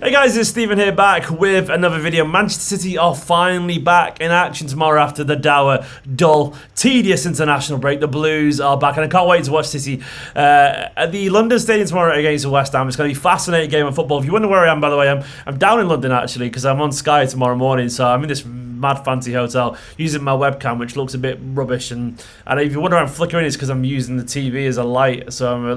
Hey guys, it's Stephen here back with another video. Manchester City are finally back in action tomorrow after the dour, dull, tedious international break. The Blues are back and I can't wait to watch City at the London Stadium tomorrow against West Ham. It's going to be a fascinating game of football. If you wonder where I am, by the way, I'm down in London actually because I'm on Sky tomorrow morning, so I'm in this mad fancy hotel using my webcam, which looks a bit rubbish, and if you wonder why I'm flickering, it's because I'm using the TV as a light, so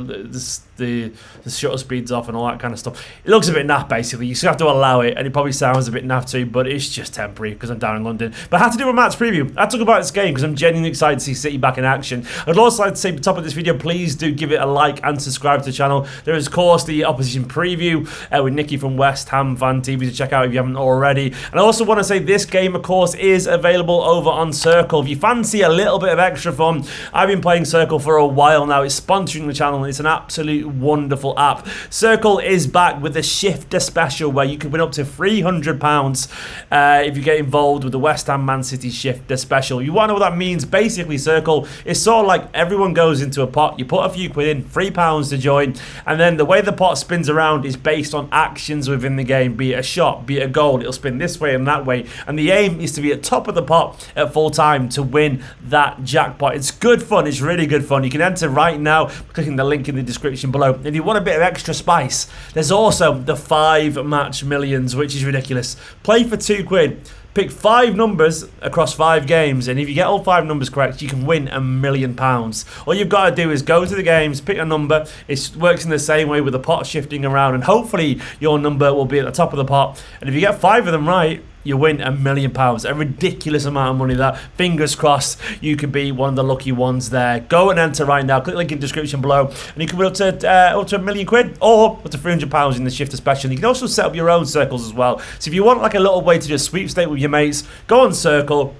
the shutter speed's off and all that kind of stuff. It looks a bit naff basically, you still have to allow it, and it probably sounds a bit naff too, but it's just temporary because I'm down in London. But I had to do a match preview. I talk about this game because I'm genuinely excited to see City back in action. I'd also like to say at the top of this video, please do give it a like and subscribe to the channel. There is of course the opposition preview with Nicky from West Ham Fan TV to check out if you haven't already. And I also want to say this game of course is available over on Circle. If you fancy a little bit of extra fun, I've been playing Circle for a while now. It's sponsoring the channel and it's an absolute wonderful app. Circle is back with the Shifter Special where you can win up to £300 if you get involved with the West Ham Man City Shifter Special. You want to know what that means? Basically, Circle is sort of like everyone goes into a pot, you put a few quid in, £3 to join, and then the way the pot spins around is based on actions within the game, be it a shot, be it a goal. It'll spin this way and that way, and the aim is to be at top of the pot at full time to win that jackpot. It's good fun. It's really good fun. You can enter right now clicking the link in the description below. If you want a bit of extra spice, there's also the 5 match millions, which is ridiculous. Play for £2. Pick 5 numbers across 5 games, and if you get all 5 numbers correct, you can win £1 million. All you've got to do is go to the games, pick a number. It works in the same way with the pot shifting around, and hopefully your number will be at the top of the pot. And if you get 5 of them right, you win £1 million. A ridiculous amount of money that. Fingers crossed you could be one of the lucky ones there. Go and enter right now. Click the link in the description below and you can win up to £1 million or up to £300 in the Shifter Special. You can also set up your own circles as well. So if you want like a little way to just sweepstake with your mates, go on Circle.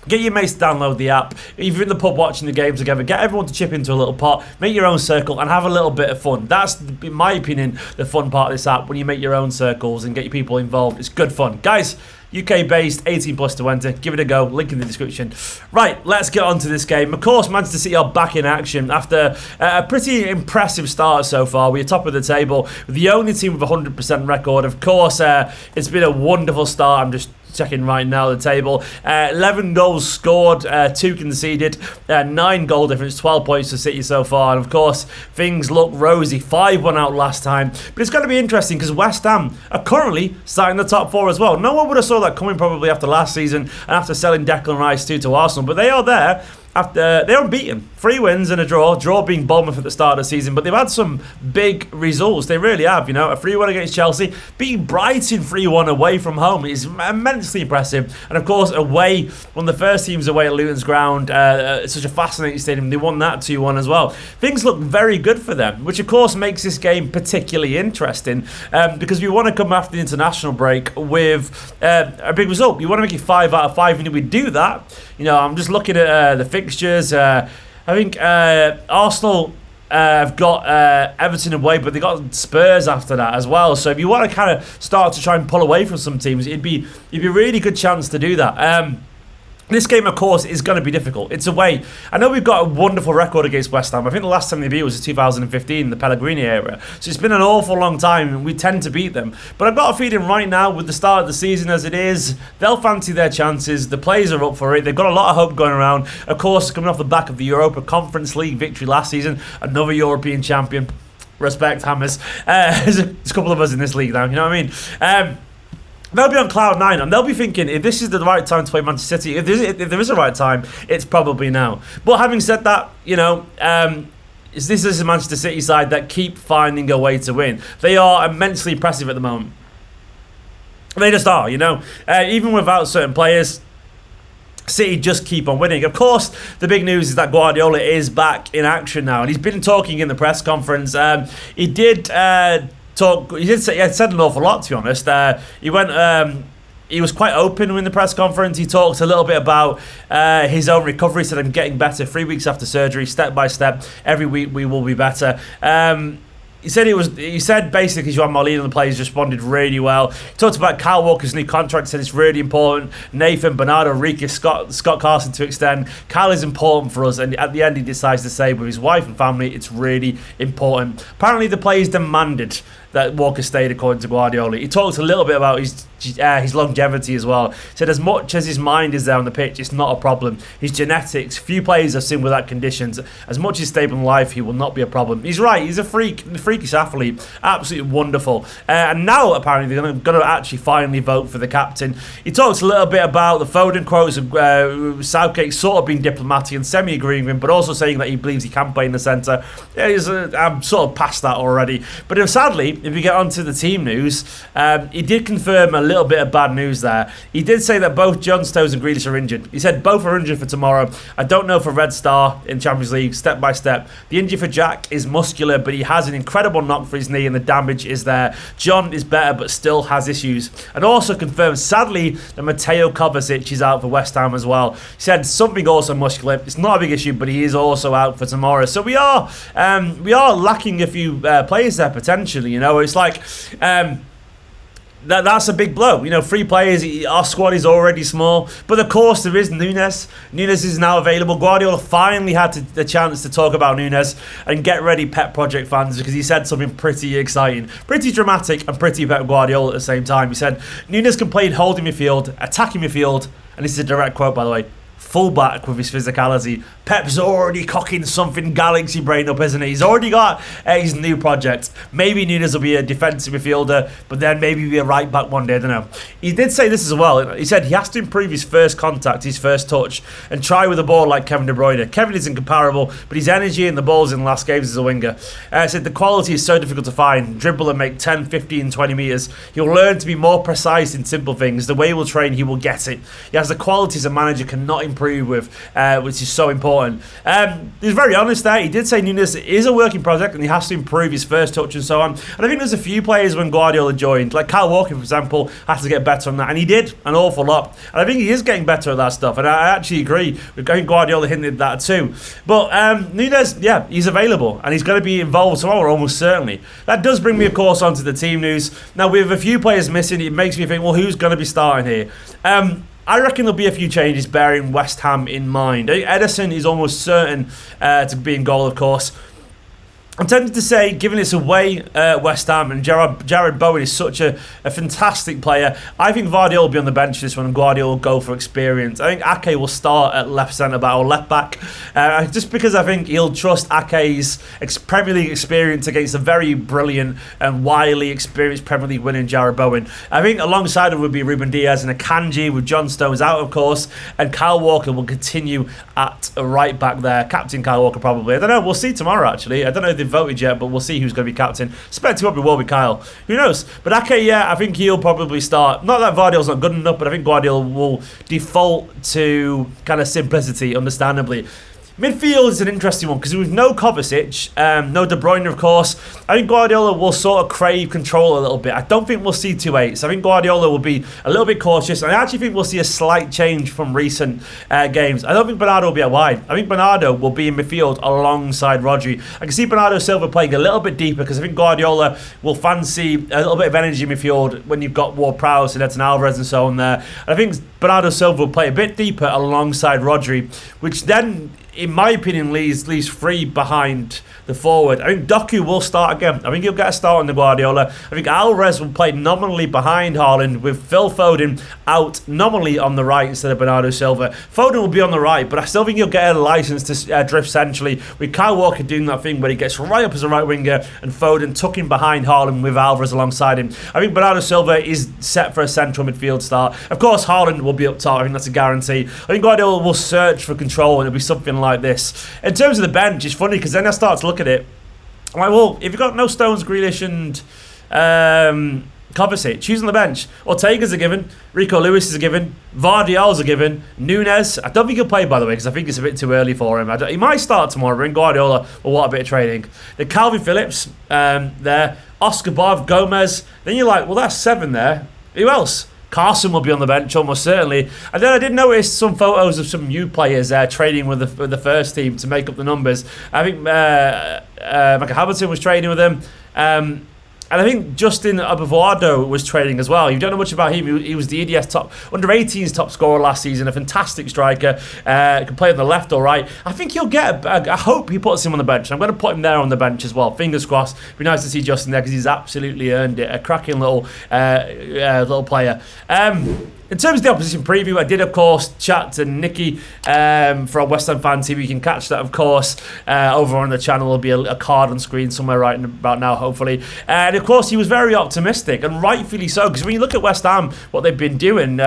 Get your mates to download the app. If you're in the pub watching the game together, get everyone to chip into a little pot, make your own circle and have a little bit of fun. That's, in my opinion, the fun part of this app, when you make your own circles and get your people involved. It's good fun. Guys, UK based, 18 plus to enter. Give it a go. Link in the description. Right, let's get on to this game. Of course, Manchester City are back in action after a pretty impressive start so far. We're top of the table, the only team with a 100% record. Of course, it's been a wonderful start. I'm just checking right now the table. 11 goals scored, 2 conceded, 9 goal difference, 12 points for City so far. And of course, things look rosy. 5-1 out last time. But it's going to be interesting because West Ham are currently starting the top 4 as well. No one would have saw that coming probably after last season and after selling Declan Rice to Arsenal. But they are there. After they're unbeaten, 3 wins and a draw being Bournemouth at the start of the season, but they've had some big results. They really have, you know, a 3-1 against Chelsea, beating Brighton 3-1 away from home is immensely impressive. And of course, away, one of the first teams away at Luton's ground, it's such a fascinating stadium, they won that 2-1 as well. Things look very good for them, which of course makes this game particularly interesting because we want to come after the international break with a big result. You want to make it 5 out of 5, and if we do that, you know, I'm just looking at the fixtures. I think Arsenal have got Everton away, but they got Spurs after that as well. So if you want to kind of start to try and pull away from some teams, it'd be a really good chance to do that. This game, of course, is going to be difficult. It's away. I know we've got a wonderful record against West Ham. I think the last time they beat was in 2015, the Pellegrini era. So it's been an awful long time, and we tend to beat them. But I've got a feeling right now, with the start of the season as it is, they'll fancy their chances. The players are up for it. They've got a lot of hope going around. Of course, coming off the back of the Europa Conference League victory last season, another European champion. Respect, Hammers. There's a couple of us in this league now, you know what I mean? They'll be on cloud 9 and they'll be thinking, if this is the right time to play Manchester City, if there is a right time, it's probably now. But having said that, you know, this is a Manchester City side that keep finding a way to win. They are immensely impressive at the moment. They just are, you know. Even without certain players, City just keep on winning. Of course, the big news is that Guardiola is back in action now, and he's been talking in the press conference. He did said an awful lot, to be honest. He was quite open in the press conference. He talked a little bit about his own recovery. He said, I'm getting better 3 weeks after surgery, step by step. Every week we will be better. He said basically João Molina and the players responded really well. He talked about Kyle Walker's new contract, said it's really important. Nathan, Bernardo, Ricky, Scott Carson to extend. Kyle is important for us, and at the end he decides to say with his wife and family it's really important. Apparently the players demanded that Walker stayed, according to Guardiola. He talked a little bit about his longevity as well. He said as much as his mind is there on the pitch, it's not a problem. His genetics, few players have seen without conditions. As much as stable in life, he will not be a problem. He's right, he's a freakish athlete, absolutely wonderful. And now apparently they're going to actually finally vote for the captain. He talks a little bit about the Foden quotes of Southgate sort of being diplomatic and semi-agreeing with him, but also saying that he believes he can play in the centre. I'm sort of past that already. But sadly, if we get onto the team news, he did confirm a little bit of bad news there. He did say that both John Stones and Grealish are injured. He said both are injured for tomorrow. I don't know for Red Star in Champions League, step by step. The injury for Jack is muscular, but he has an incredible knock for his knee and the damage is there. John is better, but still has issues. And also confirmed, sadly, that Mateo Kovacic is out for West Ham as well. He said something also muscular. It's not a big issue, but he is also out for tomorrow. So we are lacking a few players there potentially. You know, it's like that's a big blow. You know, 3 players. Our squad is already small, but of course there is Nunes. Nunes is now available. Guardiola finally had the chance to talk about Nunes, and get ready, Pep Project fans, because he said something pretty exciting, pretty dramatic, and pretty Pep Guardiola at the same time. He said Nunes can play holding midfield, attacking midfield, and this is a direct quote, by the way. Fullback with his physicality. Pep's already cocking something galaxy brain up, isn't he? He's already got his new project. Maybe Nunes will be a defensive midfielder, but then maybe be a right back one day, I don't know. He did say this as well. He said he has to improve his first contact, his first touch, and try with the ball like Kevin De Bruyne. Kevin is incomparable, but his energy and the balls in the last games as a winger. Said the quality is so difficult to find. Dribble and make 10, 15, 20 metres. He'll learn to be more precise in simple things. The way he will train, he will get it. He has the qualities a manager cannot improve with, which is so important. He was very honest there. He did say Nunes is a working project and he has to improve his first touch and so on. And I think there's a few players when Guardiola joined, like Kyle Walker, for example, has to get better on that, and he did an awful lot. And I think he is getting better at that stuff, and I actually agree. I think Guardiola hinted that too. But Nunes, yeah, he's available and he's going to be involved tomorrow, almost certainly. That does bring me, of course, onto the team news. Now, with a few players missing, it makes me think, well, who's going to be starting here? I reckon there'll be a few changes bearing West Ham in mind. Ederson is almost certain to be in goal, of course. I'm tempted to say, given it's away West Ham and Jared Bowen is such a fantastic player, I think Guardiola will be on the bench this one and Guardiola will go for experience. I think Ake will start at left centre back or left back, just because I think he'll trust Ake's Premier League experience against a very brilliant and widely experienced Premier League winning Jared Bowen. I think alongside him would be Ruben Diaz and Akanji, with John Stones out, of course, and Kyle Walker will continue at a right back there. Captain Kyle Walker probably. I don't know. We'll see tomorrow, actually. I don't know if they've voted yet, but we'll see who's going to be captain. Suspect it probably will be Kyle. Who knows? But Ake, yeah, I think he'll probably start. Not that Guardiola's not good enough, but I think Guardiola will default to kind of simplicity, understandably. Midfield is an interesting one because with no Kovacic, no De Bruyne, of course, I think Guardiola will sort of crave control a little bit. I don't think we'll see 2-8s. I think Guardiola will be a little bit cautious. And I actually think we'll see a slight change from recent games. I don't think Bernardo will be out wide. I think Bernardo will be in midfield alongside Rodri. I can see Bernardo Silva playing a little bit deeper because I think Guardiola will fancy a little bit of energy in midfield when you've got Ward-Prowse and Edson Alvarez and so on there. And I think Bernardo Silva will play a bit deeper alongside Rodri, which then, in my opinion, leaves 3 behind the forward. I think Doku will start again. I think he'll get a start on the Guardiola. I think Alvarez will play nominally behind Haaland, with Phil Foden out nominally on the right instead of Bernardo Silva. Foden will be on the right, but I still think he'll get a licence to drift centrally, with Kyle Walker doing that thing where he gets right up as a right winger and Foden tucking behind Haaland with Alvarez alongside him. I think Bernardo Silva is set for a central midfield start. Of course, Haaland will be up top. I think that's a guarantee. I think Guardiola will search for control and it'll be something like this. In terms of the bench, it's funny because then I start to look at it. I'm like, well, if you've got no Stones, Grealish and Kovacic, choose on the bench. Ortega's a given. Rico Lewis is a given. Vardiol's a given. Nunes, I don't think he'll play, by the way, because I think it's a bit too early for him. He might start tomorrow, but Guardiola will want a bit of training. Then Calvin Phillips there. Oscar Bob, Gomez. Then you're like, well, that's 7 there. Who else? Carson will be on the bench, almost certainly. And then I did notice some photos of some new players training with the first team to make up the numbers. I think Michael Hamilton was training with them. And I think Justin Abuvardo was training as well. You don't know much about him. He was the EDS under 18s top scorer last season, a fantastic striker. Can play on the left or right. I think he'll get I hope he puts him on the bench. I'm going to put him there on the bench as well. Fingers crossed. It'd be nice to see Justin there because he's absolutely earned it. A cracking little player. In terms of the opposition preview, I did, of course, chat to Nicky from West Ham Fan TV. You can catch that, of course, over on the channel. There'll be a card on screen somewhere right about now, hopefully. And, of course, he was very optimistic, and rightfully so, because when you look at West Ham, what they've been doing,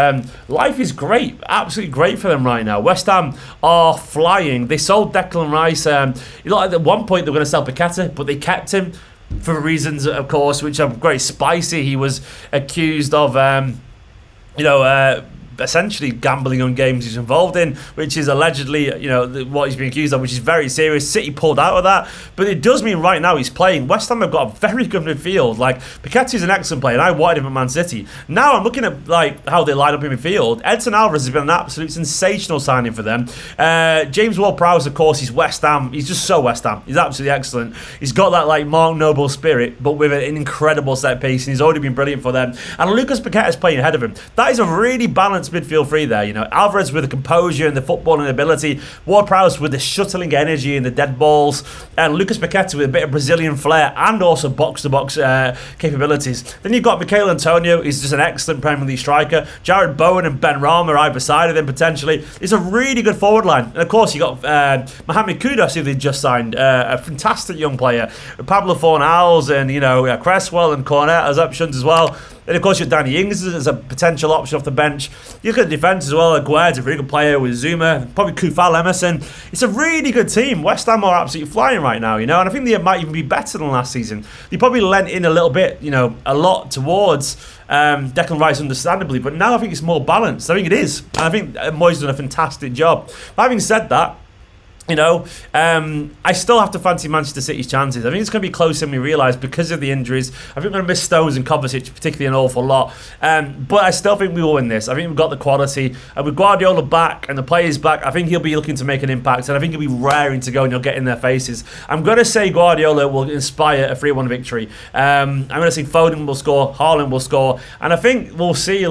life is great, absolutely great for them right now. West Ham are flying. They sold Declan Rice. At one point, they were going to sell Paqueta, but they kept him for reasons, of course, which are very spicy. He was accused of essentially gambling on games he's involved in, which is allegedly, what he's been accused of, which is very serious. City pulled out of that, but it does mean right now he's playing. West Ham have got a very good midfield. Like, Paqueta's an excellent player, and I wanted him at Man City. Now I'm looking at how they line up in midfield. Edson Alvarez has been an absolute sensational signing for them. James Ward-Prowse, of course, he's West Ham. He's just so West Ham. He's absolutely excellent. He's got that Mark Noble spirit, but with an incredible set piece, and he's already been brilliant for them. And Lucas Paqueta's playing ahead of him. That is a really balanced midfield three there. Alvarez with the composure and the footballing ability, Ward-Prowse with the shuttling energy and the dead balls, and Lucas Paqueta with a bit of Brazilian flair and also box-to-box capabilities. Then you've got Michail Antonio. He's just an excellent Premier League striker. Jared Bowen and Ben Rama either side of him potentially. It's a really good forward line. And of course you got Mohamed Kudus, who they just signed, a fantastic young player. Pablo Fornals and Cresswell and Cornet as options as well. And of course, you've Danny Ings as a potential option off the bench. You look at the defence as well. Aguerd's a very good player with Zuma, probably Kufal Emerson. It's a really good team. West Ham are absolutely flying right now, and I think they might even be better than last season. They probably lent in a little bit, a lot towards Declan Rice, understandably, but now I think it's more balanced. I think it is. And I think Moyes has done a fantastic job. But having said that, I still have to fancy Manchester City's chances. I think it's going to be closer than we realise because of the injuries. I think we're going to miss Stones and Kovacic particularly an awful lot. But I still think we will win this. I think we've got the quality. And with Guardiola back and the players back, I think he'll be looking to make an impact. And I think he'll be raring to go and he'll get in their faces. I'm going to say Guardiola will inspire a 3-1 victory. I'm going to say Foden will score, Haaland will score. And I think we'll see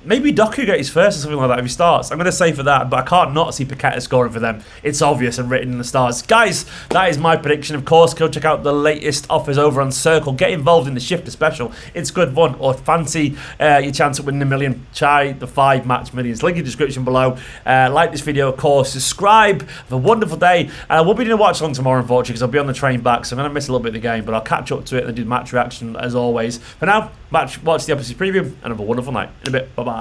maybe Doku get his first or something like that if he starts. I'm going to say for that, but I can't not see Paqueta scoring for them. It's obvious and written in the stars. Guys, that is my prediction. Of course, go check out the latest offers over on Circle. Get involved in the Shifter Special. It's good fun. Or fancy your chance of winning $1 million. Try the 5 match millions. Link in the description below. Like this video, of course. Subscribe. Have a wonderful day. We'll be doing a watch along tomorrow, unfortunately, because I'll be on the train back, so I'm going to miss a little bit of the game, but I'll catch up to it and do match reaction as always. For now, watch the episode preview and have a wonderful night. In a bit. Bye-bye.